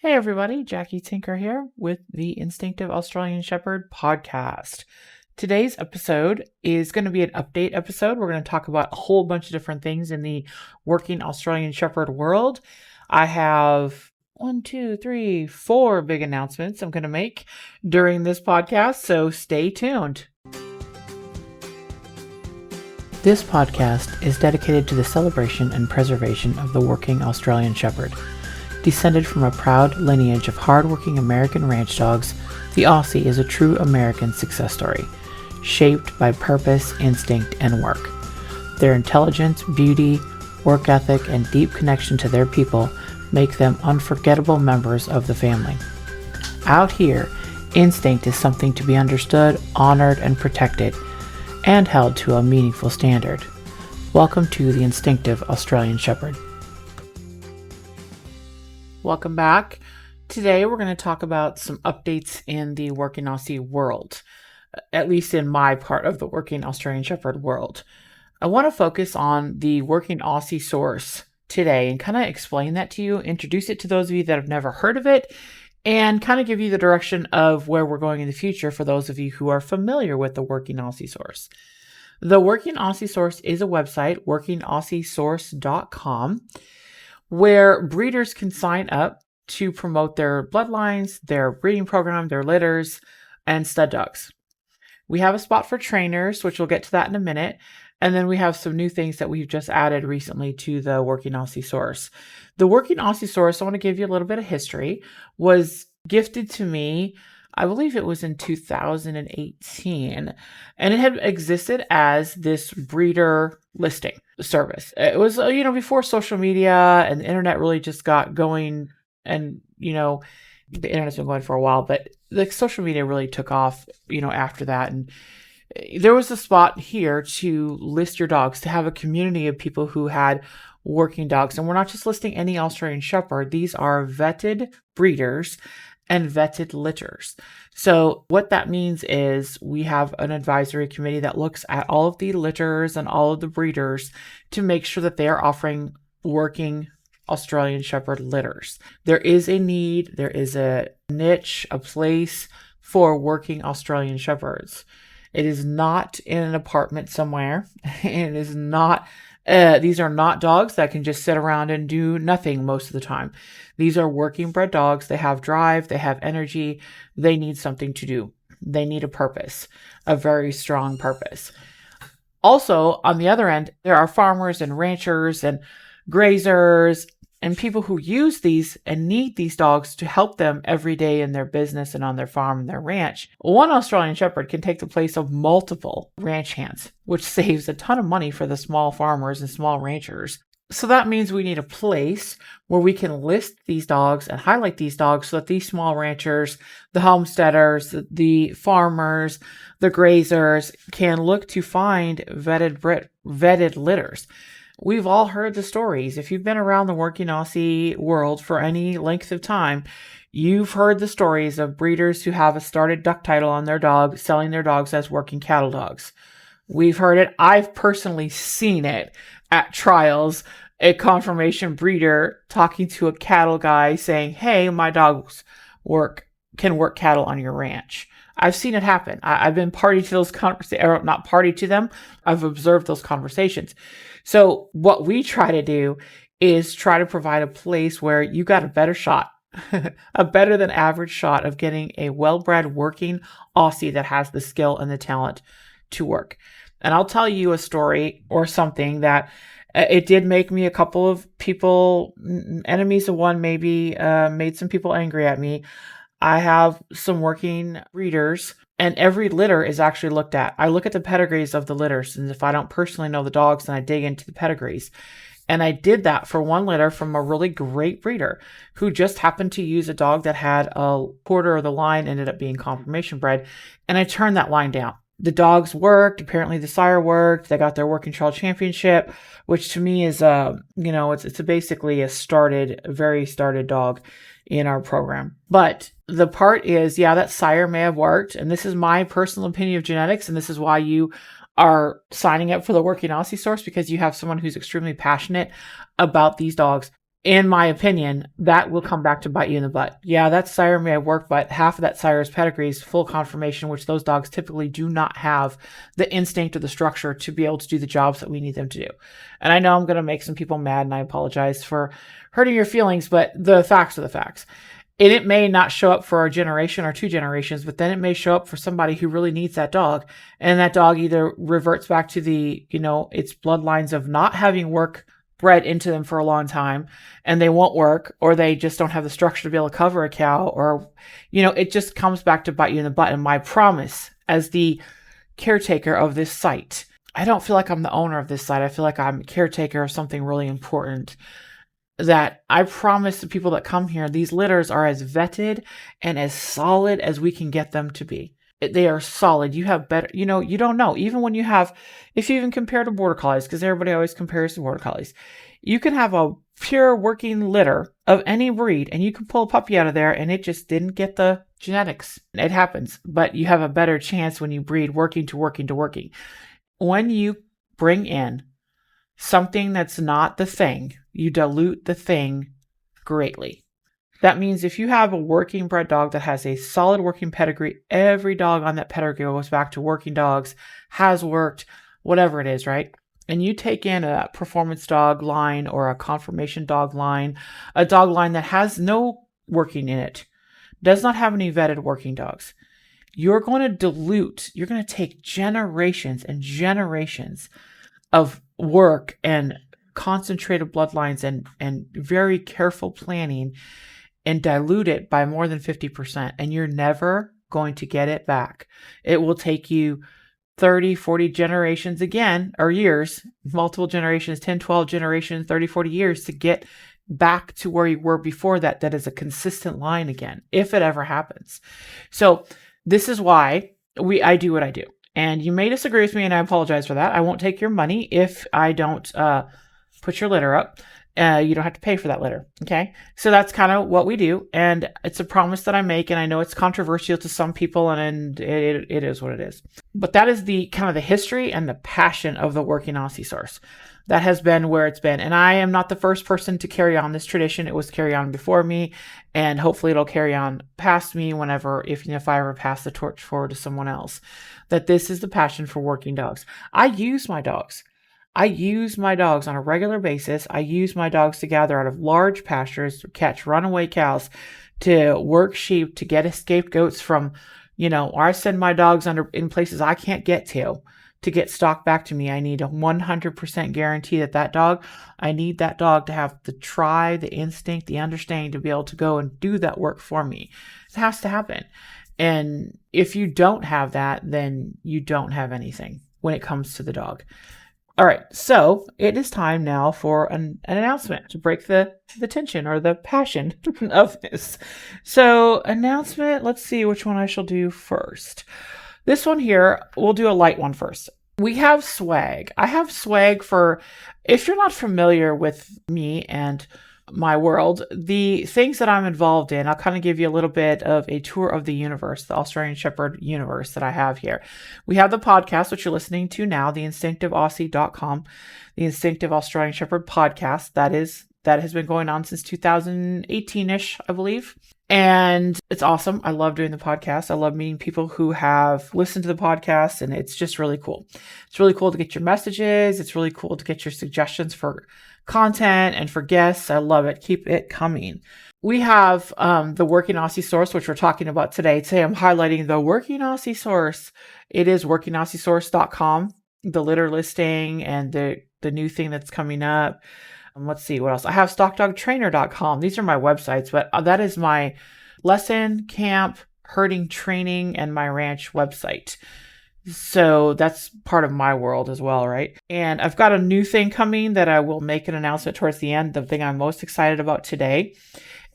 Hey everybody, Jacque Tinker here with the Instinctive Australian Shepherd podcast. Today's episode is going to be an update episode. We're going to talk about a whole bunch of different things in the working Australian Shepherd world. I have 4 big announcements I'm going to make during this podcast, so stay tuned. This podcast is dedicated to the celebration and preservation of the working Australian Shepherd. Descended from a proud lineage of hard-working American ranch dogs, the Aussie is a true American success story, shaped by purpose, instinct, and work. Their intelligence, beauty, work ethic, and deep connection to their people make them unforgettable members of the family. Out here, instinct is something to be understood, honored, and protected, and held to a meaningful standard. Welcome to the Instinctive Australian Shepherd. Welcome back. Today we're going to talk about some updates in the Working Aussie world, at least in my part of the Working Australian Shepherd world. I want to focus on the Working Aussie Source today and kind of explain that to you, introduce it to those of you that have never heard of it, and kind of give you the direction of where we're going in the future for those of you who are familiar with the Working Aussie Source. The Working Aussie Source is a website, workingaussiesource.com, where breeders can sign up to promote their bloodlines, their breeding program, their litters, and stud dogs. We have a spot for trainers, which we'll get to that in a minute. And then we have some new things that we've just added recently to the Working Aussie Source. The Working Aussie Source, I want to give you a little bit of history, was gifted to me, I believe it was in 2018, and it had existed as this breeder listing service. It was, before social media and the internet really just got going, and, the internet's been going for a while, but the social media really took off, after that. And there was a spot here to list your dogs, to have a community of people who had working dogs. And we're not just listing any Australian Shepherd. These are vetted breeders and vetted litters. So what that means is we have an advisory committee that looks at all of the litters and all of the breeders to make sure that they are offering working Australian Shepherd litters. There is a need, there is a niche, a place for working Australian Shepherds. It is not in an apartment somewhere. It is not, these are not dogs that can just sit around and do nothing most of the time. These are working bred dogs. They have drive, they have energy, they need something to do. They need a purpose, a very strong purpose. Also, on the other end, there are farmers and ranchers and grazers and people who use these and need these dogs to help them every day in their business and on their farm and their ranch. One Australian Shepherd can take the place of multiple ranch hands, which saves a ton of money for the small farmers and small ranchers. So that means we need a place where we can list these dogs and highlight these dogs so that these small ranchers, the homesteaders, the farmers, the grazers can look to find vetted litters. We've all heard the stories. If you've been around the Working Aussie world for any length of time, you've heard the stories of breeders who have a started duck title on their dog, selling their dogs as working cattle dogs. We've heard it. I've personally seen it at trials. A confirmation breeder talking to a cattle guy saying, "Hey, my dogs can work cattle on your ranch." I've seen it happen. I've been party to those conversations, or not party to them. I've observed those conversations. So what we try to do is try to provide a place where you got a better shot, a better than average shot of getting a well-bred working Aussie that has the skill and the talent to work. And I'll tell you a story or something that it did make me a couple of people, enemies of one maybe, made some people angry at me. I have some working breeders, and every litter is actually looked at. I look at the pedigrees of the litters, and if I don't personally know the dogs, then I dig into the pedigrees. And I did that for one litter from a really great breeder who just happened to use a dog that had a quarter of the line, ended up being confirmation bred, and I turned that line down. The dogs worked. Apparently the sire worked. They got their working trial championship, which to me is, it's basically a very started dog in our program. But the part is, that sire may have worked. And this is my personal opinion of genetics. And this is why you are signing up for the Working Aussie Source, because you have someone who's extremely passionate about these dogs. in my opinion, that will come back to bite you in the butt. Yeah, that sire may have worked, but half of that sire's pedigree is full conformation, which those dogs typically do not have the instinct or the structure to be able to do the jobs that we need them to do. And I know I'm going to make some people mad, and I apologize for hurting your feelings, but the facts are the facts. And it may not show up for a generation or 2 generations, but then it may show up for somebody who really needs that dog. And that dog either reverts back to its bloodlines of not having work bred into them for a long time and they won't work, or they just don't have the structure to be able to cover a cow, or, it just comes back to bite you in the butt. And my promise as the caretaker of this site, I don't feel like I'm the owner of this site. I feel like I'm a caretaker of something really important, that I promise the people that come here, these litters are as vetted and as solid as we can get them to be. They are solid. You have better, you don't know. Even when if you even compare to border collies, because everybody always compares to border collies, you can have a pure working litter of any breed and you can pull a puppy out of there and it just didn't get the genetics. It happens, but you have a better chance when you breed working to working to working. When you bring in something that's not the thing, you dilute the thing greatly. That means if you have a working bred dog that has a solid working pedigree, every dog on that pedigree goes back to working dogs, has worked, whatever it is, right? And you take in a performance dog line or a conformation dog line, a dog line that has no working in it, does not have any vetted working dogs. You're going to take generations and generations of work and concentrated bloodlines and very careful planning and dilute it by more than 50%. And you're never going to get it back. It will take you 30, 40 generations again, or years, multiple generations, 10, 12 generations, 30, 40 years to get back to where you were before that is a consistent line again, if it ever happens. So this is why I do what I do. And you may disagree with me, and I apologize for that. I won't take your money if I don't put your litter up. You don't have to pay for that litter. Okay. So that's kind of what we do. And it's a promise that I make. And I know it's controversial to some people, and it is what it is. But that is the kind of the history and the passion of the Working Aussie Source. That has been where it's been. And I am not the first person to carry on this tradition. It was carried on before me, and hopefully it'll carry on past me if I ever pass the torch forward to someone else. That this is the passion for working dogs. I use my dogs on a regular basis. I use my dogs to gather out of large pastures, to catch runaway cows, to work sheep, to get escaped goats from, or I send my dogs in places I can't get to get stock back to me. I need a 100% guarantee I need that dog to have the try, the instinct, the understanding to be able to go and do that work for me. It has to happen. And if you don't have that, then you don't have anything when it comes to the dog. All right, so it is time now for an announcement to break the tension or the passion of this. So announcement, let's see which one I shall do first. This one here, we'll do a light one first. We have swag. I have swag for, if you're not familiar with me and my world, the things that I'm involved in, I'll kind of give you a little bit of a tour of the universe, the Australian Shepherd universe that I have here. We have the podcast, which you're listening to now, the instinctiveaussie.com, the Instinctive Australian Shepherd podcast. That has been going on since 2018-ish, I believe. And it's awesome. I love doing the podcast. I love meeting people who have listened to the podcast, and it's just really cool. It's really cool to get your messages. It's really cool to get your suggestions for content and for guests. I love it. Keep it coming. We have the Working Aussie Source, which we're talking about today. Today I'm highlighting the Working Aussie Source. It is working-aussie-source.com, the litter listing and the new thing that's coming up. Let's see what else. I have stockdogtrainer.com. These are my websites, but that is my lesson, camp, herding training, and my ranch website. So that's part of my world as well, right? And I've got a new thing coming that I will make an announcement towards the end. The thing I'm most excited about today,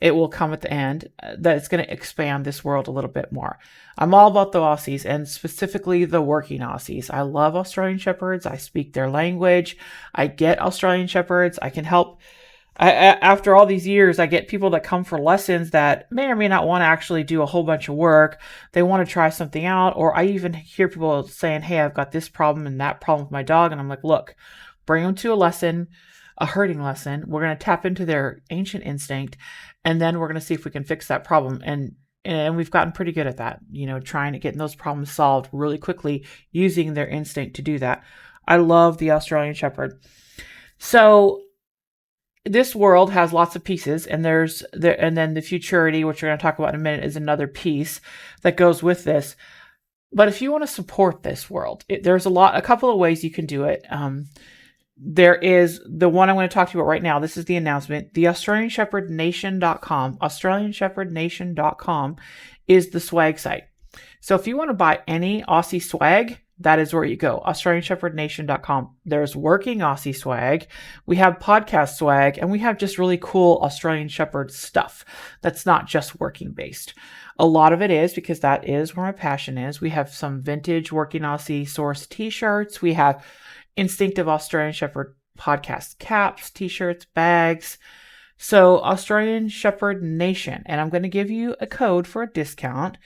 it will come at the end, that it's going to expand this world a little bit more. I'm all about the Aussies, and specifically the working Aussies. I love Australian Shepherds. I speak their language. I get Australian Shepherds. I can help. After all these years, I get people that come for lessons that may or may not want to actually do a whole bunch of work. They want to try something out. Or I even hear people saying, hey, I've got this problem and that problem with my dog. And I'm like, look, bring them to a lesson. a herding lesson. We're going to tap into their ancient instinct, and then we're going to see if we can fix that problem. And we've gotten pretty good at that, trying to get those problems solved really quickly using their instinct to do that. I love the Australian Shepherd. So this world has lots of pieces, and then the Futurity, which we're going to talk about in a minute, is another piece that goes with this. But if you want to support this world, there's a couple of ways you can do it. There is the one I'm going to talk to you about right now. This is the announcement. The AustralianShepherdNation.com, AustralianShepherdNation.com is the swag site. So if you want to buy any Aussie swag, that is where you go. AustralianShepherdNation.com. There's Working Aussie swag. We have podcast swag, and we have just really cool Australian Shepherd stuff that's not just working based. A lot of it is because that is where my passion is. We have some vintage Working Aussie Source t-shirts. We have Instinctive Australian Shepherd podcast caps, t-shirts, bags. So Australian Shepherd Nation, and I'm going to give you a code for a discount.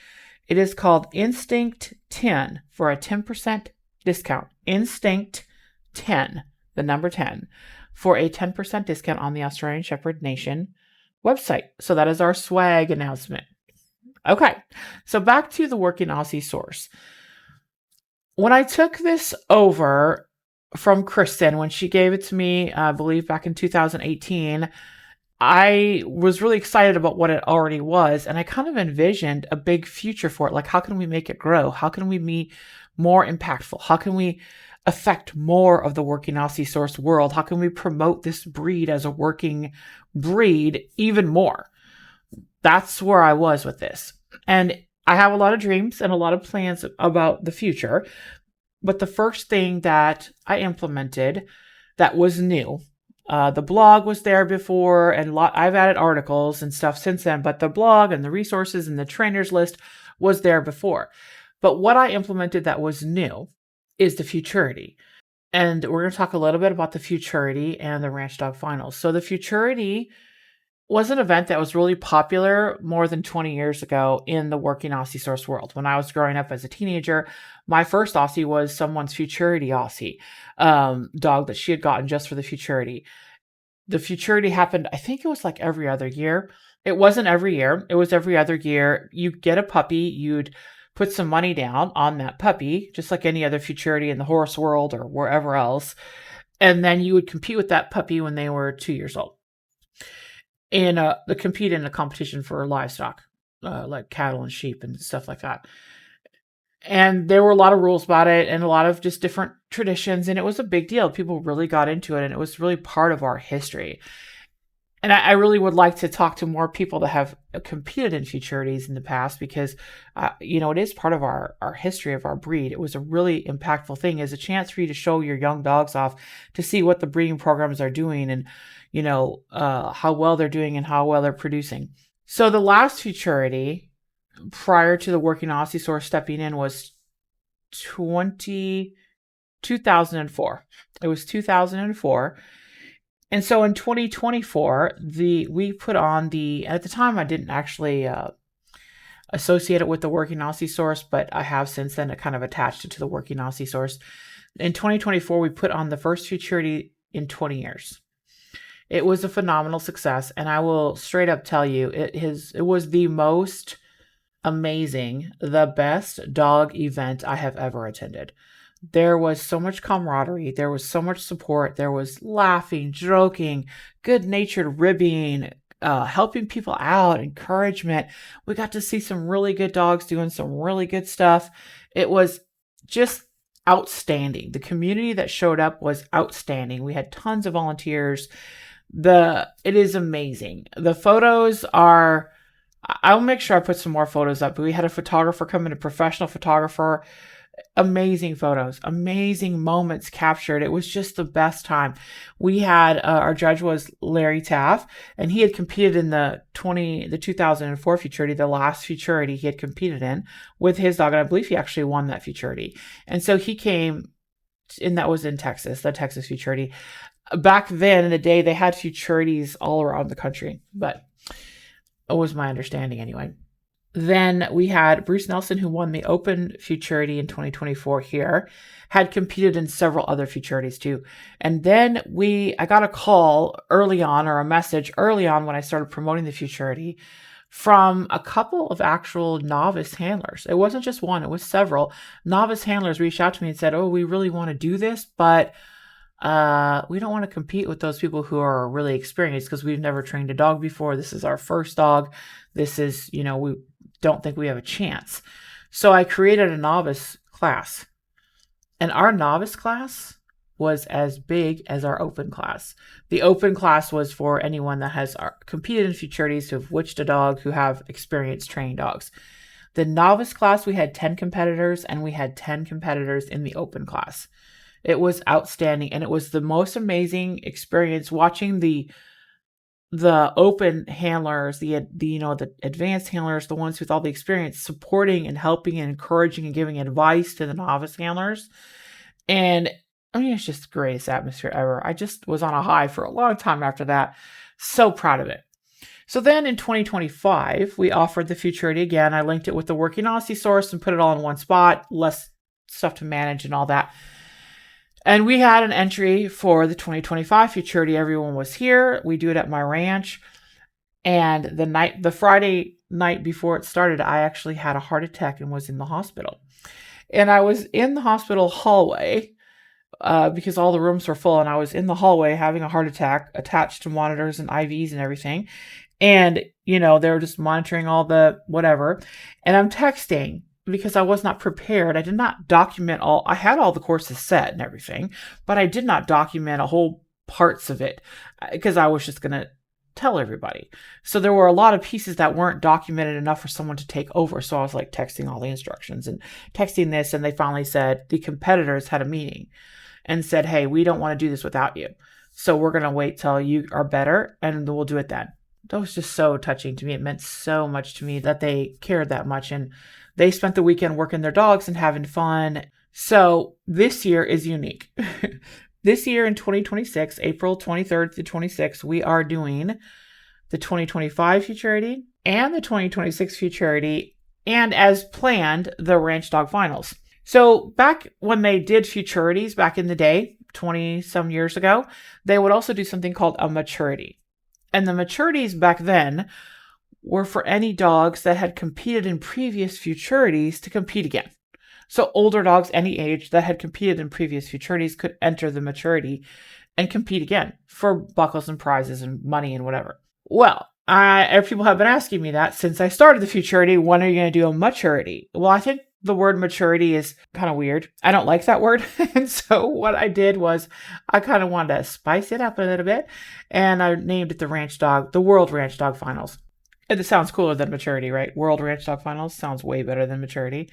It is called Instinct 10 for a 10% discount. Instinct 10, the number 10, for a 10% discount on the Australian Shepherd Nation website. So that is our swag announcement. Okay, so back to the Working Aussie Source. When I took this over from Kristen, when she gave it to me, I believe back in 2018, I was really excited about what it already was, and I kind of envisioned a big future for it. Like, how can we make it grow? How can we be more impactful? How can we affect more of the Working Aussie Source world? How can we promote this breed as a working breed even more? That's where I was with this. And I have a lot of dreams and a lot of plans about the future. But the first thing that I implemented that was new, the blog was there before, and I've added articles and stuff since then, but the blog and the resources and the trainers list was there before. But what I implemented that was new is the Futurity. And we're going to talk a little bit about the Futurity and the Ranch Dog Finals. So the Futurity was an event that was really popular more than 20 years ago in the Working Aussie Source world. When I was growing up as a teenager, my first Aussie was someone's Futurity Aussie dog that she had gotten just for the Futurity. The Futurity happened, I think it was like every other year. It wasn't every year. It was every other year. You'd get a puppy. You'd put some money down on that puppy, just like any other Futurity in the horse world or wherever else. And then you would compete with that puppy when they were 2 years old. And they compete in a competition for livestock, like cattle and sheep and stuff like that. And there were a lot of rules about it and a lot of just different traditions. And it was a big deal. People really got into it, and it was really part of our history. And I really would like to talk to more people that have competed in Futurities in the past because, it is part of our history of our breed. It was a really impactful thing as a chance for you to show your young dogs off to see what the breeding programs are doing and, how well they're doing and how well they're producing. So the last Futurity prior to the Working Aussie Source stepping in was 2004. It was 2004. And so in 2024, we put on at the time I didn't actually associate it with the Working Aussie Source, but I have since then kind of attached it to the Working Aussie Source. In 2024, we put on the first Futurity in 20 years. It was a phenomenal success, and I will straight up tell you, it was the most amazing, the best dog event I have ever attended. There was so much camaraderie. There was so much support. There was laughing, joking, good-natured ribbing, helping people out, encouragement. We got to see some really good dogs doing some really good stuff. It was just outstanding. The community that showed up was outstanding. We had tons of volunteers. It is amazing. The photos are, I'll make sure I put some more photos up, but we had a photographer come in, a professional photographer. Amazing photos, amazing moments captured. It was just the best time. We had, our judge was Larry Taff, and he had competed in the 2004 Futurity, the last Futurity he had competed in with his dog. And I believe he actually won that Futurity. And so he came, and that was in Texas, the Texas Futurity. Back then in the day, they had Futurities all around the country, but it was my understanding anyway. Then we had Bruce Nelson, who won the Open Futurity in 2024 here, had competed in several other Futurities too. And then I got a call early on, or a message early on when I started promoting the Futurity, from a couple of actual novice handlers. It wasn't just one, it was several. Novice handlers reached out to me and said, "Oh, we really want to do this, but we don't want to compete with those people who are really experienced because we've never trained a dog before. This is our first dog. This is, we don't think we have a chance." So I created a novice class, and our novice class was as big as our open class. The open class was for anyone that has competed in Futurities, who've witched a dog, who have experienced training dogs. The novice class, we had 10 competitors, and we had 10 competitors in the open class. It was outstanding, and it was the most amazing experience watching the open handlers, the advanced handlers, the ones with all the experience, supporting and helping and encouraging and giving advice to the novice handlers. And I mean, it's just the greatest atmosphere ever. I just was on a high for a long time after that. So proud of it. So then in 2025, we offered the Futurity again. I linked it with the Working Aussie Source and put it all in one spot, less stuff to manage and all that. And we had an entry for the 2025 Futurity. Everyone was here. We do it at my ranch. And the Friday night before it started, I actually had a heart attack and was in the hospital. And I was in the hospital hallway because all the rooms were full. And I was in the hallway having a heart attack, attached to monitors and IVs and everything. And, they were just monitoring all the whatever. And I'm texting because I was not prepared. I did not document I had all the courses set and everything, but I did not document a whole parts of it because I was just going to tell everybody. So there were a lot of pieces that weren't documented enough for someone to take over. So I was like texting all the instructions and texting this. And they finally said, the competitors had a meeting and said, "Hey, we don't want to do this without you. So we're going to wait till you are better and we'll do it then." That was just so touching to me. It meant so much to me that they cared that much. And they spent the weekend working their dogs and having fun. So this year is unique. This year in 2026, April 23rd to 26th, we are doing the 2025 Futurity and the 2026 Futurity, and as planned, the Ranch Dog Finals. So back when they did Futurities back in the day, 20 some years ago, they would also do something called a maturity. And the maturities back then were for any dogs that had competed in previous Futurities to compete again. So older dogs, any age, that had competed in previous Futurities could enter the maturity and compete again for buckles and prizes and money and whatever. Well, people have been asking me that since I started the Futurity. When are you going to do a maturity? Well, I think the word maturity is kind of weird. I don't like that word. And so what I did was I kind of wanted to spice it up a little bit. And I named it the World Ranch Dog Finals. It sounds cooler than maturity, right? World Ranch Dog Finals sounds way better than maturity.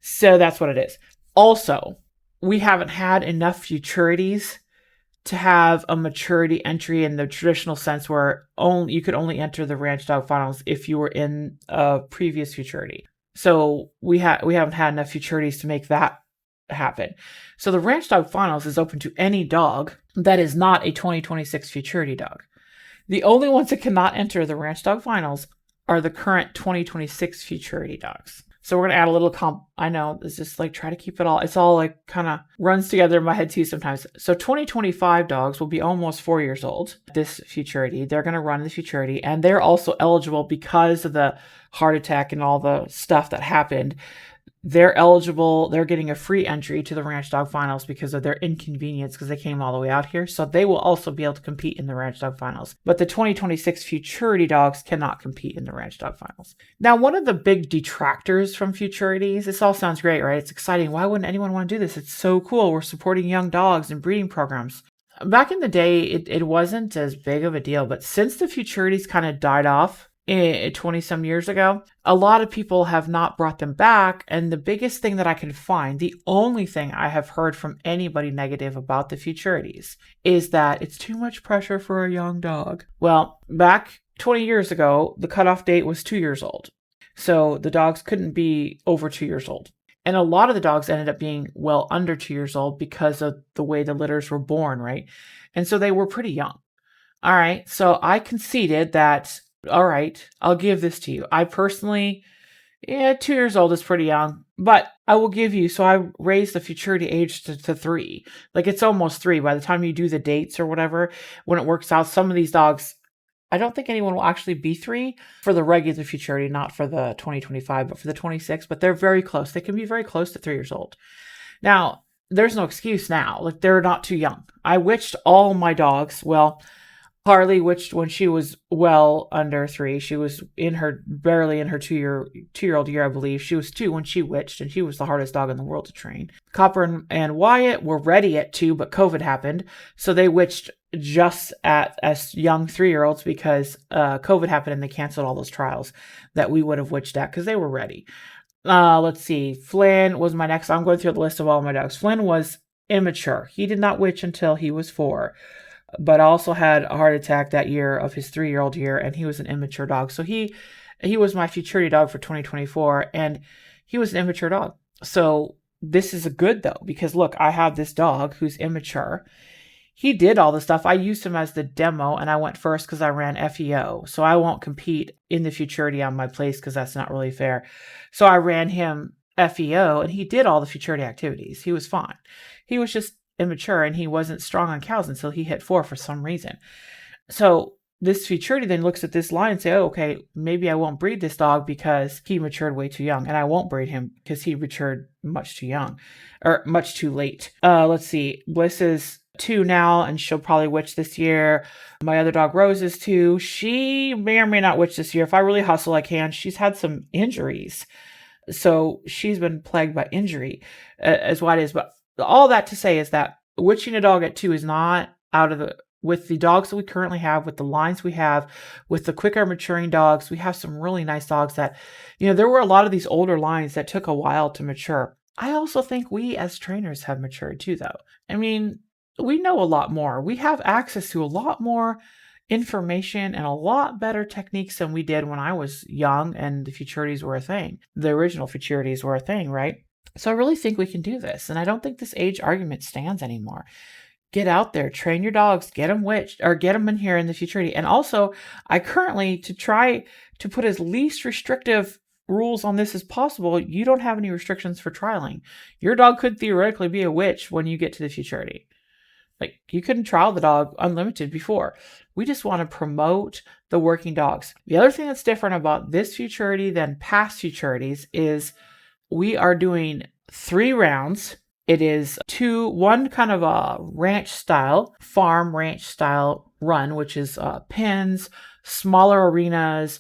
So that's what it is. Also, we haven't had enough Futurities to have a maturity entry in the traditional sense where you could only enter the Ranch Dog Finals if you were in a previous Futurity. So we haven't had enough Futurities to make that happen. So the Ranch Dog Finals is open to any dog that is not a 2026 Futurity dog. The only ones that cannot enter the Ranch Dog Finals are the current 2026 Futurity dogs. So we're going to add a little I know, it's just like try to keep it all. It's all like kind of runs together in my head too sometimes. So 2025 dogs will be almost 4 years old. This Futurity, they're going to run the Futurity, and they're also eligible because of the heart attack and all the stuff that happened. They're eligible. They're getting a free entry to the Ranch Dog Finals because of their inconvenience because they came all the way out here. So they will also be able to compete in the Ranch Dog Finals. But the 2026 Futurity dogs cannot compete in the Ranch Dog Finals. Now, one of the big detractors from Futurities, this all sounds great, right? It's exciting. Why wouldn't anyone want to do this? It's so cool. We're supporting young dogs and breeding programs. Back in the day, it wasn't as big of a deal. But since the Futurities kind of died off, 20 some years ago, a lot of people have not brought them back. And the biggest thing that I can find, the only thing I have heard from anybody negative about the Futurities, is that it's too much pressure for a young dog. Well, back 20 years ago, the cutoff date was 2 years old. So the dogs couldn't be over 2 years old. And a lot of the dogs ended up being well under 2 years old because of the way the litters were born, right? And so they were pretty young. All right. So I conceded that, all right, I'll give this to you. I personally Yeah, 2 years old is pretty young, but I will give you. So I raised the futurity age to 3. Like it's almost 3 by the time you do the dates or whatever. When it works out, some of these dogs, I don't think anyone will actually be 3 for the regular futurity, not for the 2025, but for the 26. But they're very close. They can be very close to 3 years old. Now, there's no excuse now. Like they're not too young. I witched all my dogs. Well, Harley witched when she was well under 3. She was barely in her 2-year-old year, I believe. She was 2 when she witched, and she was the hardest dog in the world to train. Copper and Wyatt were ready at 2, but COVID happened, so they witched just at as young 3-year-olds because COVID happened and they canceled all those trials that we would have witched at because they were ready. Let's see. Flynn was my next. I'm going through the list of all my dogs. Flynn was immature. He did not witch until he was 4, but also had a heart attack that year of his 3-year-old year, and he was an immature dog. So he was my futurity dog for 2024, and he was an immature dog. So this is a good though, because look, I have this dog who's immature. He did all the stuff. I used him as the demo, and I went first because I ran FEO. So I won't compete in the futurity on my place because that's not really fair. So I ran him FEO, and he did all the futurity activities. He was fine. He was just immature, and he wasn't strong on cows until he hit 4 for some reason. So this futurity then looks at this line and say, oh, okay, maybe I won't breed this dog because he matured way too young, and I won't breed him because he matured much too young or much too late. Let's see. Bliss is 2 now, and she'll probably witch this year. My other dog Rose is 2. She may or may not witch this year. If I really hustle, I can. She's had some injuries, so she's been plagued by injury, as what it is. But all that to say is that witching a dog at 2 is not out of the, with the dogs that we currently have, with the lines we have, with the quicker maturing dogs. We have some really nice dogs that, there were a lot of these older lines that took a while to mature. I also think we as trainers have matured too, though. I mean, we know a lot more. We have access to a lot more information and a lot better techniques than we did when I was young and the futurities were a thing. The original futurities were a thing, right? So I really think we can do this. And I don't think this age argument stands anymore. Get out there, train your dogs, get them witched, or get them in here in the futurity. And also, I currently, to try to put as least restrictive rules on this as possible, you don't have any restrictions for trialing. Your dog could theoretically be a witch when you get to the futurity. Like, you couldn't trial the dog unlimited before. We just want to promote the working dogs. The other thing that's different about this futurity than past futurities is we are doing 3 rounds. It is 1 kind of a farm ranch style run, which is pens, smaller arenas,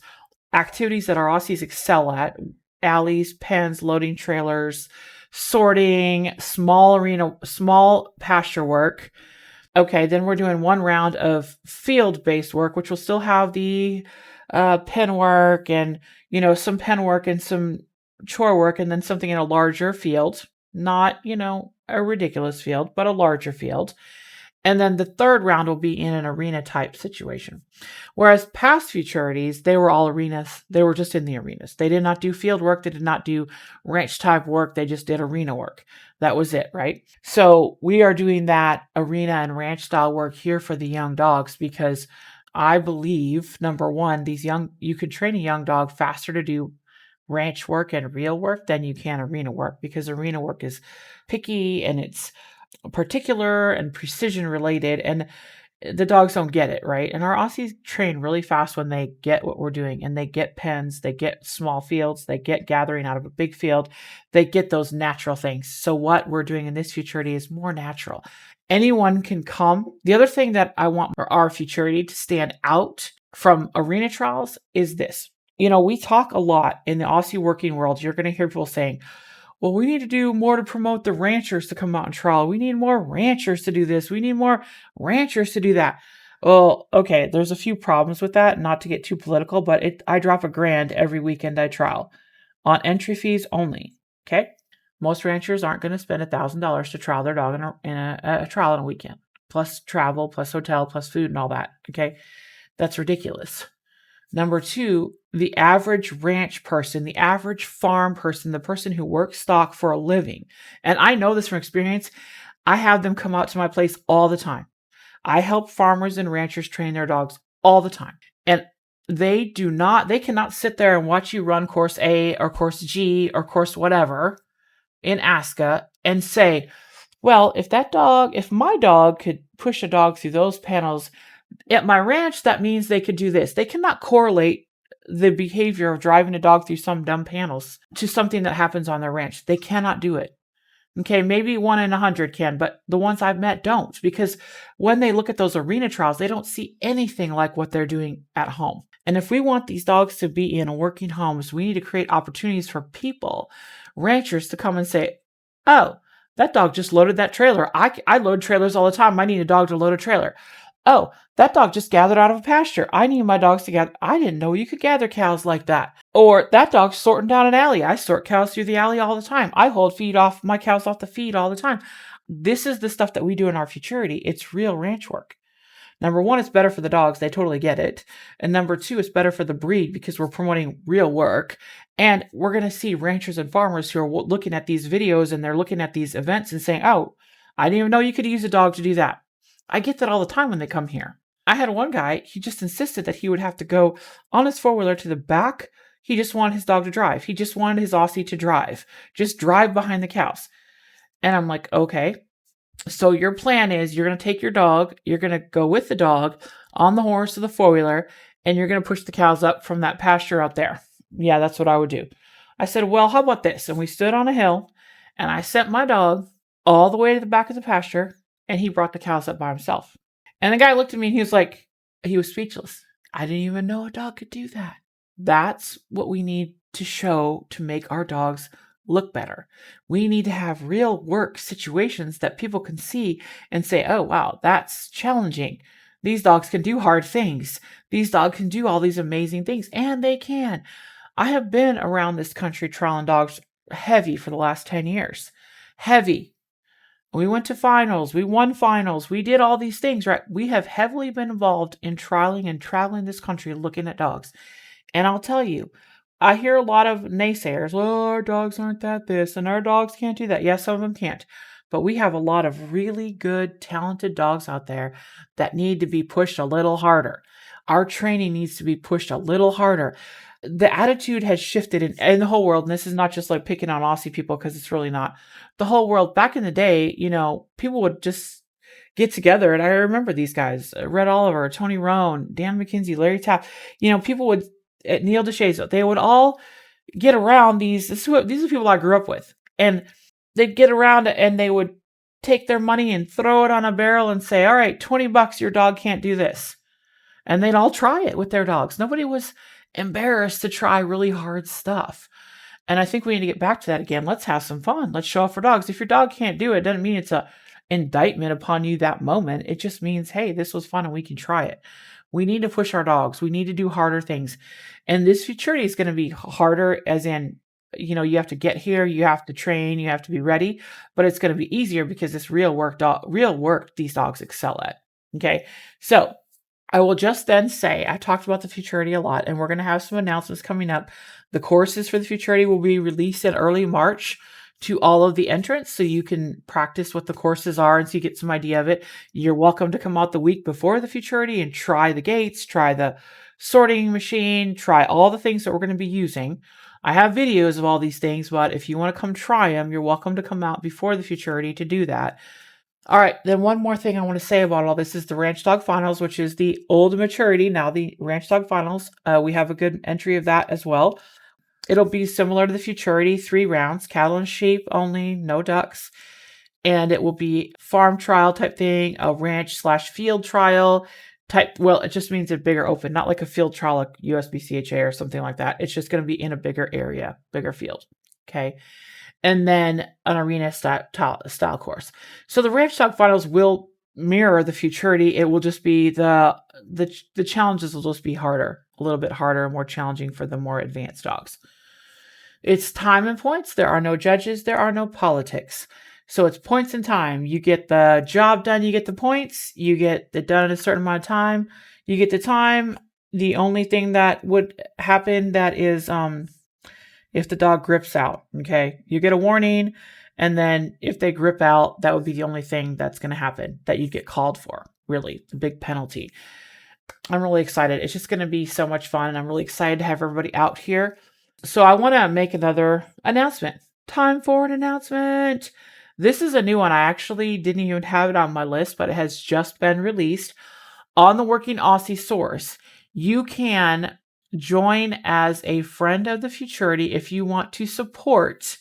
activities that our Aussies excel at, alleys, pens, loading trailers, sorting, small pasture work. Okay, then we're doing 1 round of field-based work, which will still have the pen work and, some pen work and some chore work, and then something in a larger field, not, a ridiculous field, but a larger field. And then the 3rd round will be in an arena type situation. Whereas past futurities, they were all arenas. They were just in the arenas. They did not do field work. They did not do ranch type work. They just did arena work. That was it, right? So we are doing that arena and ranch style work here for the young dogs because I believe, number one, you could train a young dog faster to do ranch work and real work than you can arena work, because arena work is picky and it's particular and precision related, and the dogs don't get it, right? And our Aussies train really fast when they get what we're doing, and they get pens, they get small fields, they get gathering out of a big field, they get those natural things. So what we're doing in this futurity is more natural. Anyone can come. The other thing that I want for our futurity to stand out from arena trials is this. We talk a lot in the Aussie working world. You're going to hear people saying, well, we need to do more to promote the ranchers to come out and trial. We need more ranchers to do this. We need more ranchers to do that. Well, okay, there's a few problems with that, not to get too political, but I drop $1,000 every weekend I trial on entry fees only, okay? Most ranchers aren't going to spend $1,000 to trial their dog in a trial on a weekend, plus travel, plus hotel, plus food and all that, okay? That's ridiculous. Number 2, the average ranch person, the average farm person, the person who works stock for a living, and I know this from experience, I have them come out to my place all the time. I help farmers and ranchers train their dogs all the time. And They cannot sit there and watch you run course A or course G or course whatever in ASCA and say, well, if my dog could push a dog through those panels at my ranch, that means they could do this. They cannot correlate the behavior of driving a dog through some dumb panels to something that happens on their ranch. They cannot do it. Okay, maybe 1 in 100 can, but the ones I've met don't, because when they look at those arena trials, they don't see anything like what they're doing at home. And if we want these dogs to be in working homes, we need to create opportunities for people, ranchers, to come and say, oh, that dog just loaded that trailer. I load trailers all the time. I need a dog to load a trailer. Oh, that dog just gathered out of a pasture. I need my dogs to gather. I didn't know you could gather cows like that. Or that dog's sorting down an alley. I sort cows through the alley all the time. I hold my cows off the feed all the time. This is the stuff that we do in our Futurity. It's real ranch work. Number one, it's better for the dogs. They totally get it. And number two, it's better for the breed because we're promoting real work. And we're going to see ranchers and farmers who are looking at these videos and they're looking at these events and saying, oh, I didn't even know you could use a dog to do that. I get that all the time when they come here. I had one guy, he just insisted that he would have to go on his four-wheeler to the back. He just wanted his dog to drive. He just wanted his Aussie to drive. Just drive behind the cows. And I'm like, okay. So your plan is you're going to take your dog, you're going to go with the dog on the horse or the four-wheeler, and you're going to push the cows up from that pasture out there. Yeah, that's what I would do. I said, well, how about this? And we stood on a hill, and I sent my dog all the way to the back of the pasture, and he brought the cows up by himself. And the guy looked at me, and he was speechless. I didn't even know a dog could do that. That's what we need to show to make our dogs look better. We need to have real work situations that people can see and say, oh, wow, that's challenging. These dogs can do hard things. These dogs can do all these amazing things, and they can. I have been around this country trialing dogs heavy for the last 10 years. Heavy. We went to finals. We won finals. We did all these things, right? We have heavily been involved in trialing and traveling this country looking at dogs. And I'll tell you, I hear a lot of naysayers. Oh, our dogs aren't that this, and our dogs can't do that. Yes, some of them can't. But we have a lot of really good, talented dogs out there that need to be pushed a little harder. Our training needs to be pushed a little harder. The attitude has shifted in the whole world, and this is not just like picking on Aussie people, because it's really not. The whole world, back in the day, people would just get together, and I remember these guys, Red Oliver, Tony Rohn, Dan McKenzie, Larry Tapp, people would, Neil DeShazo, they would all get around these are people I grew up with, and they'd get around and they would take their money and throw it on a barrel and say, all right, $20, your dog can't do this. And they'd all try it with their dogs. Nobody was embarrassed to try really hard stuff. And I think we need to get back to that again. Let's have some fun. Let's show off for dogs. If your dog can't do it, doesn't mean it's a indictment upon you that moment. It just means, hey, this was fun and we can try it. We need to push our dogs. We need to do harder things. And this Futurity is going to be harder, as in, you have to get here, you have to train, you have to be ready, but it's going to be easier because it's real work these dogs excel at. Okay. So I will just then say, I talked about the Futurity a lot, and we're going to have some announcements coming up. The courses for the Futurity will be released in early March to all of the entrants, so you can practice what the courses are and so you get some idea of it. You're welcome to come out the week before the Futurity and try the gates, try the sorting machine, try all the things that we're going to be using. I have videos of all these things, but if you want to come try them, you're welcome to come out before the Futurity to do that. All right, then one more thing I want to say about all this is the Ranch Dog Finals, which is the old Maturity, now the Ranch Dog Finals. We have a good entry of that as well. It'll be similar to the Futurity, 3 rounds, cattle and sheep only, no ducks. And it will be farm trial type thing, a ranch/field trial type. Well, it just means a bigger open, not like a field trial like USBCHA or something like that. It's just going to be in a bigger area, bigger field. Okay. And then an arena style course. So the Ranch Dog Finals will mirror the Futurity. It will just be the challenges will just be harder, a little bit harder, more challenging for the more advanced dogs. It's time and points. There are no judges. There are no politics. So it's points and time. You get the job done, you get the points. You get it done in a certain amount of time, you get the time. The only thing that would happen that is if the dog grips out, okay? You get a warning, and then if they grip out, that would be the only thing that's going to happen that you get called for, really, the big penalty. I'm really excited. It's just going to be so much fun. And I'm really excited to have everybody out here. So I want to make another announcement. Time for an announcement. This is a new one. I actually didn't even have it on my list, but it has just been released on the Working Aussie Source. You can join as a friend of the Futurity if you want to support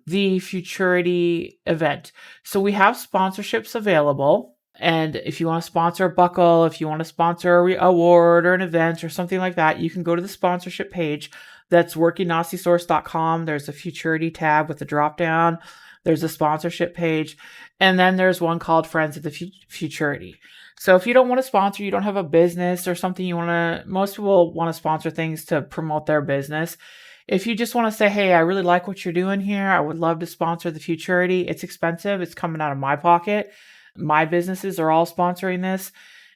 the Futurity event. So we have sponsorships available. And if you want to sponsor a buckle, if you want to sponsor a award or an event or something like that, you can go to the sponsorship page. That's working-aussiesource.com. There's a Futurity tab with a drop down. There's a sponsorship page. And then there's one called Friends of the Futurity. So if you don't want to sponsor, you don't have a business or something you want to, most people want to sponsor things to promote their business. If you just want to say, hey, I really like what you're doing here, I would love to sponsor the Futurity. It's expensive. It's coming out of my pocket. My businesses are all sponsoring this.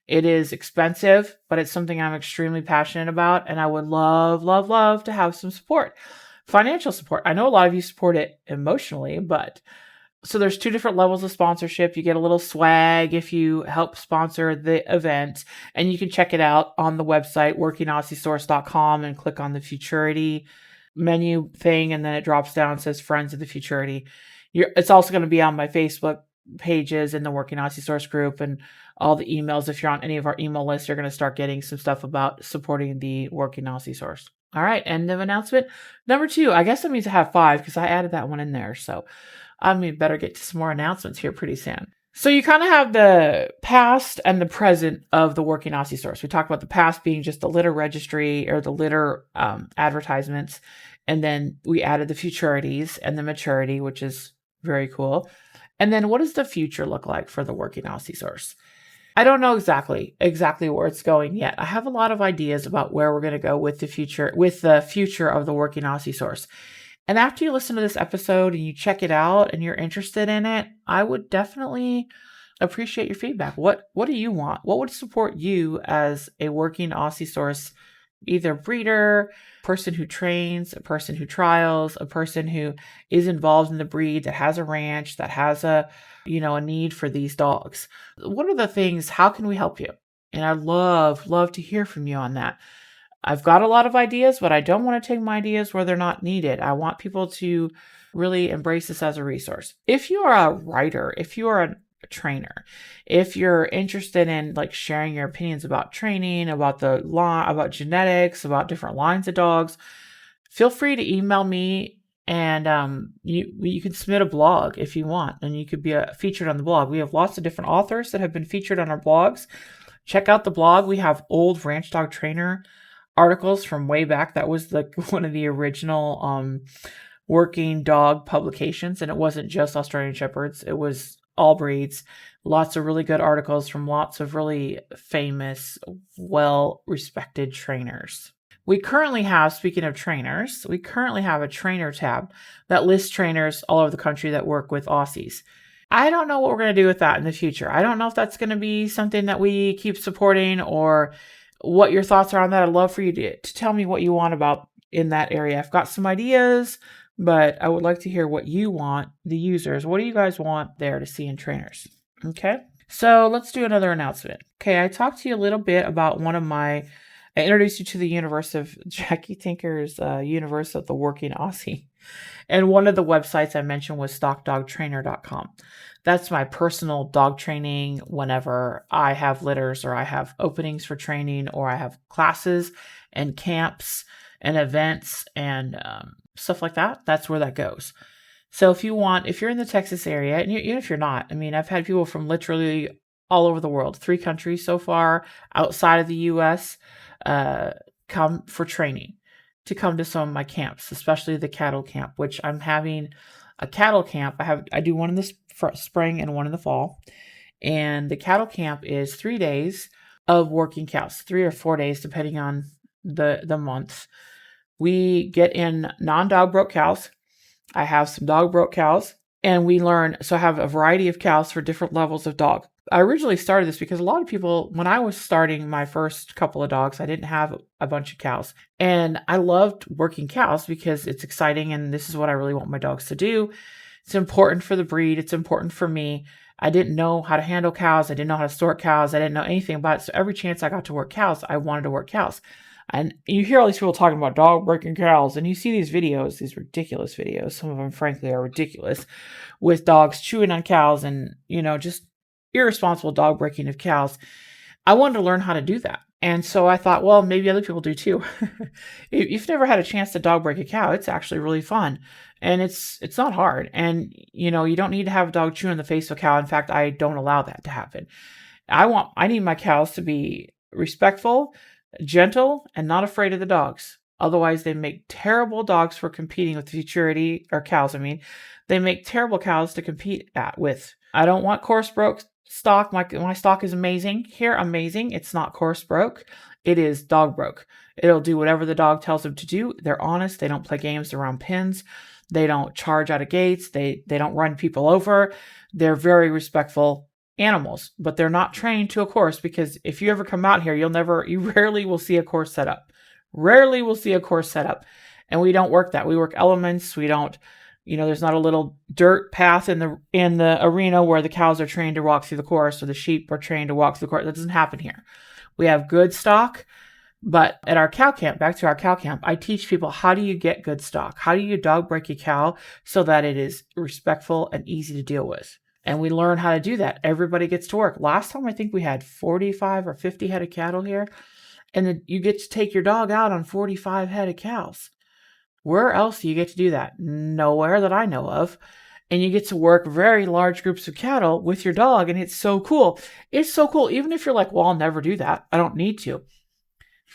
It is expensive, but it's something I'm extremely passionate about. And I would love, love, love to have some support, financial support. I know a lot of you support it emotionally, but so there's 2 different levels of sponsorship. You get a little swag if you help sponsor the event, and you can check it out on the website, working-aussiesource.com, and click on the Futurity menu thing, and then it drops down and says Friends of the Futurity. It's also going to be on my Facebook pages and the Working Aussie Source group and all the emails. If you're on any of our email lists, you're going to start getting some stuff about supporting the Working Aussie Source. All right, end of announcement. Number 2, I guess I need to have 5 because I added that one in there. So I better get to some more announcements here pretty soon. So you kind of have the past and the present of the Working Aussie Source. We talked about the past being just the litter registry or the litter advertisements. And then we added the futurities and the maturity, which is very cool. And then what does the future look like for the Working Aussie Source? I don't know exactly where it's going yet. I have a lot of ideas about where we're going to go with the future of the Working Aussie Source. And after you listen to this episode and you check it out and you're interested in it, I would definitely appreciate your feedback. What do you want? What would support you as a Working Aussie Source, either breeder, person who trains, a person who trials, a person who is involved in the breed, that has a ranch, that has a need for these dogs? What are the things? How can we help you? And I'd love to hear from you on that. I've got a lot of ideas, but I don't want to take my ideas where they're not needed. I want people to really embrace this as a resource. If you are a writer, if you are a trainer, if you're interested in like sharing your opinions about training, about the law, about genetics, about different lines of dogs, feel free to email me, and you can submit a blog if you want, and you could be featured on the blog. We have lots of different authors that have been featured on our blogs. Check out the blog. We have old ranch dog trainer articles from way back. That was one of the original working dog publications, and it wasn't just Australian Shepherds. It was all breeds. Lots of really good articles from lots of really famous, well-respected trainers. We currently have, speaking of trainers, we currently have a trainer tab that lists trainers all over the country that work with Aussies. I don't know what we're going to do with that in the future. I don't know if that's going to be something that we keep supporting or what your thoughts are on that. I'd love for you to tell me what you want about in that area. I've got some ideas, but I would like to hear what you want, the users. What do you guys want there to see in trainers? Okay, so let's do another announcement. Okay, I talked to you a little bit about I introduced you to the universe of Jacque Tinker's universe of the Working Aussie. And one of the websites I mentioned was stockdogtrainer.com. That's my personal dog training whenever I have litters or I have openings for training or I have classes and camps and events and stuff like that. That's where that goes. So if you're in the Texas area, and even if you're not, I've had people from literally all over the world, 3 countries so far outside of the U.S. Come for training, to come to some of my camps, especially the cattle camp, which I'm having a cattle camp. I do one in the spring and one in the fall. And the cattle camp is 3 days of working cows, 3 or 4 days, depending on the month. We get in non-dog broke cows. I have some dog broke cows, and we learn. So I have a variety of cows for different levels of dog. I originally started this because a lot of people, when I was starting my first couple of dogs, I didn't have a bunch of cows. And I loved working cows because it's exciting and this is what I really want my dogs to do. It's important for the breed. It's important for me. I didn't know how to handle cows. I didn't know how to sort cows. I didn't know anything about it. So every chance I got to work cows, I wanted to work cows. And you hear all these people talking about dog breaking cows, and you see these videos, these ridiculous videos. Some of them, frankly, are ridiculous, with dogs chewing on cows and, just irresponsible dog breaking of cows. I wanted to learn how to do that. And so I thought, well, maybe other people do too. If you've never had a chance to dog break a cow, it's actually really fun. And it's not hard. And you don't need to have a dog chew in the face of a cow. In fact, I don't allow that to happen. I need my cows to be respectful, gentle, and not afraid of the dogs. Otherwise, they make terrible dogs for competing with Futurity, or cows, I mean. They make terrible cows to compete with. I don't want coarse broke stock. My stock is amazing. Here, amazing. It's not coarse broke. It is dog broke. It'll do whatever the dog tells them to do. They're honest. They don't play games around pins. They don't charge out of gates. They don't run people over. They're very respectful animals, but they're not trained to a course, because if you ever come out here, you rarely will see a course set up. Rarely will see a course set up. And we don't work that. We work elements. We don't, there's not a little dirt path in the arena where the cows are trained to walk through the course, or the sheep are trained to walk through the course. That doesn't happen here. We have good stock, but at our cow camp, back to our cow camp, I teach people, how do you get good stock? How do you dog break a cow so that it is respectful and easy to deal with? And we learn how to do that. Everybody gets to work. Last time, I think we had 45 or 50 head of cattle here. And then you get to take your dog out on 45 head of cows. Where else do you get to do that? Nowhere that I know of. And you get to work very large groups of cattle with your dog. And it's so cool. It's so cool. Even if you're like, well, I'll never do that. I don't need to.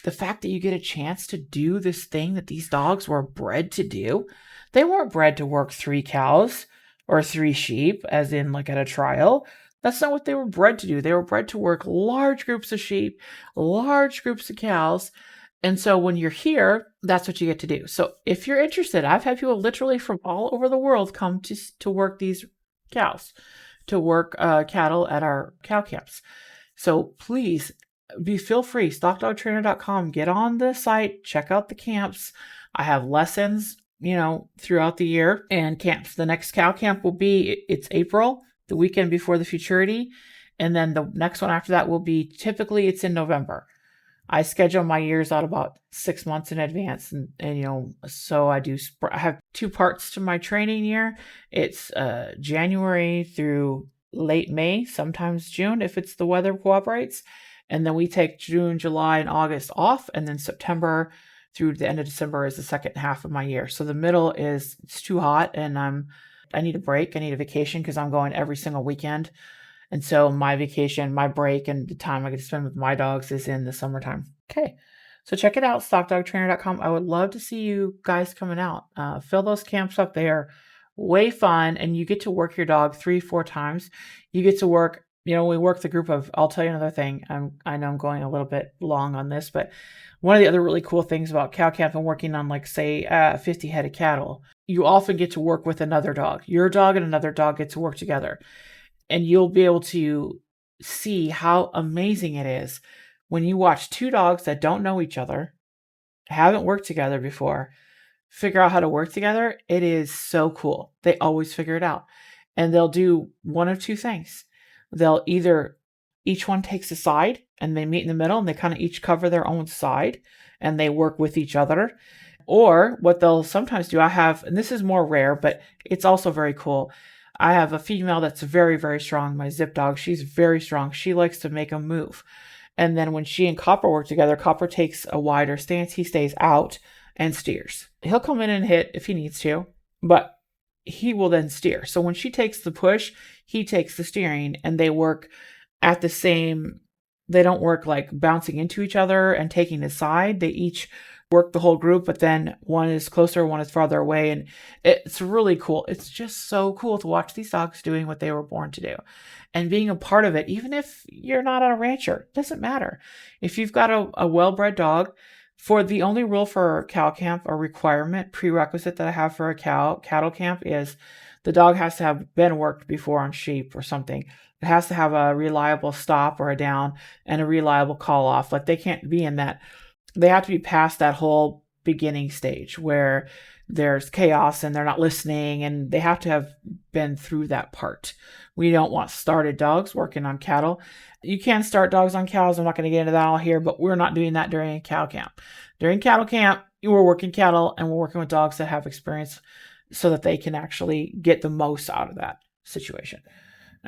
The fact that you get a chance to do this thing that these dogs were bred to do. They weren't bred to work 3 cows or 3 sheep, as in like at a trial. That's not what they were bred to do. They were bred to work large groups of sheep, large groups of cows. And so when you're here, that's what you get to do. So if you're interested, I've had people literally from all over the world come to work these cows, to work cattle at our cow camps. So please feel free, stockdogtrainer.com, get on the site, check out the camps. I have lessons, throughout the year, and camps. The next cow camp will be, it's April, the weekend before the Futurity. And then the next one after that will be, typically it's in November. I schedule my years out about 6 months in advance. And so I have 2 parts to my training year. It's January through late May, sometimes June, if the weather cooperates. And then we take June, July, and August off. And then September through the end of December is the second half of my year. So the middle it's too hot, and I need a break. I need a vacation, because I'm going every single weekend. And so my vacation, my break, and the time I get to spend with my dogs is in the summertime. Okay. So check it out, stockdogtrainer.com. I would love to see you guys coming out. Fill those camps up. They are way fun, and you get to work your dog 3-4 times. You get to work, we work the group of, I'll tell you another thing. I know I'm going a little bit long on this, but one of the other really cool things about cow camp and working on, like, say, 50 head of cattle, you often get to work with another dog. Your dog and another dog get to work together. And you'll be able to see how amazing it is when you watch 2 dogs that don't know each other, haven't worked together before, figure out how to work together. It is so cool. They always figure it out. And they'll do one of 2 things. They'll either, each one takes a side and they meet in the middle, and they kind of each cover their own side and they work with each other. Or what they'll sometimes do, and this is more rare, but it's also very cool. I have a female that's very, very strong, my Zip dog. She's very strong. She likes to make a move. And then when she and Copper work together, Copper takes a wider stance. He stays out and steers. He'll come in and hit if he needs to, but he will then steer. So when she takes the push, he takes the steering, and they work at the same, they don't work like bouncing into each other and taking a side. They each work the whole group, but then one is closer, one is farther away. And it's really cool. It's just so cool to watch these dogs doing what they were born to do and being a part of it. Even if you're not a rancher, it doesn't matter. If you've got a well-bred dog, for the only rule for cow camp or prerequisite that I have for a cattle camp is the dog has to have been worked before on sheep or something. It has to have a reliable stop or a down and a reliable call off. Like, they can't be in that. They have to be past that whole beginning stage where there's chaos and they're not listening, and they have to have been through that part. We don't want started dogs working on cattle. You can start dogs on cows. I'm not going to get into that all here, but we're not doing that during cow camp. During cattle camp, we're working cattle and we're working with dogs that have experience so that they can actually get the most out of that situation.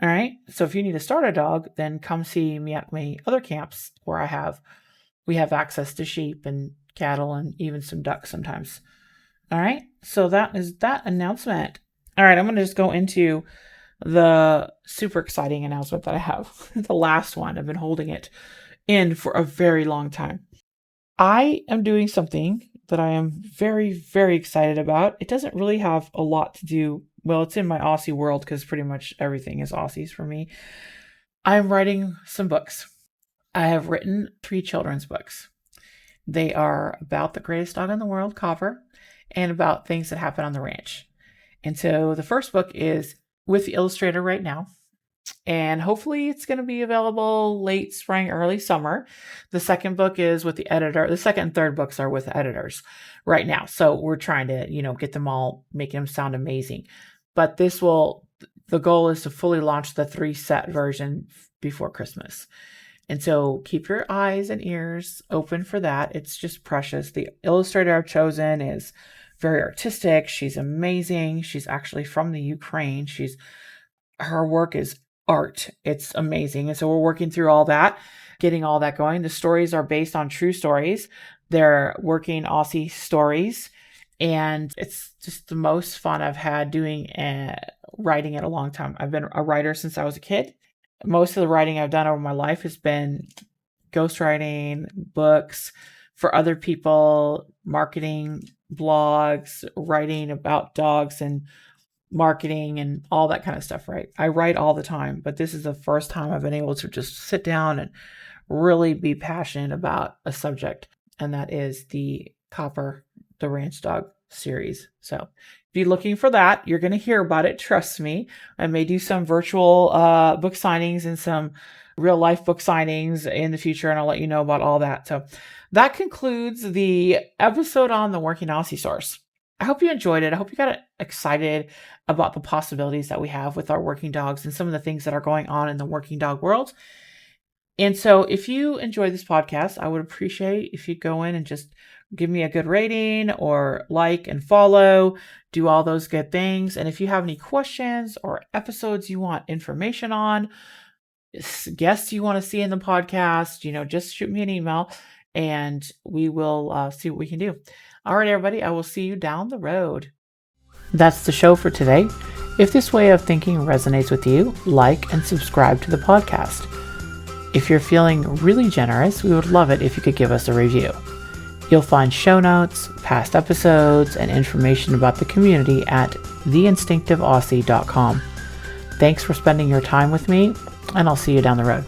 All right. So if you need to start a dog, then come see me at my other camps where we have access to sheep and cattle and even some ducks sometimes. All right. So that is that announcement. All right. I'm going to just go into the super exciting announcement that I have. The last one. I've been holding it in for a very long time. I am doing something that I am very, very excited about. It doesn't really have a lot to do. Well, it's in my Aussie world because pretty much everything is Aussies for me. I'm writing some books. I have written 3 children's books. They are about the greatest dog in the world, Copper, and about things that happen on the ranch. And so the first book is with the illustrator right now. And hopefully it's going to be available late spring, early summer. The second book is with the editor. The second and third books are with the editors right now. So we're trying to, get them all, making them sound amazing. But the goal is to fully launch the 3-set version before Christmas. And so keep your eyes and ears open for that. It's just precious. The illustrator I've chosen is very artistic. She's amazing. She's actually from the Ukraine. Her work is art. It's amazing. And so we're working through all that, getting all that going. The stories are based on true stories. They're Working Aussie stories. And it's just the most fun I've had doing writing it a long time. I've been a writer since I was a kid. Most of the writing I've done over my life has been ghostwriting, books for other people, marketing, blogs, writing about dogs and marketing and all that kind of stuff, right? I write all the time, but this is the first time I've been able to just sit down and really be passionate about a subject, and that is the Copper, the ranch dog series. So if you're looking for that, you're going to hear about it. Trust me. I may do some virtual book signings and some real life book signings in the future, and I'll let you know about all that. So that concludes the episode on the Working Aussie Source. I hope you enjoyed it. I hope you got excited about the possibilities that we have with our working dogs and some of the things that are going on in the working dog world. And so if you enjoy this podcast, I would appreciate if you go in and just give me a good rating or like and follow, do all those good things. And if you have any questions or episodes you want information on, guests you want to see in the podcast, just shoot me an email and we will see what we can do. All right, everybody, I will see you down the road. That's the show for today. If this way of thinking resonates with you, like and subscribe to the podcast. If you're feeling really generous, we would love it if you could give us a review. You'll find show notes, past episodes, and information about the community at theinstinctiveaussie.com. Thanks for spending your time with me, and I'll see you down the road.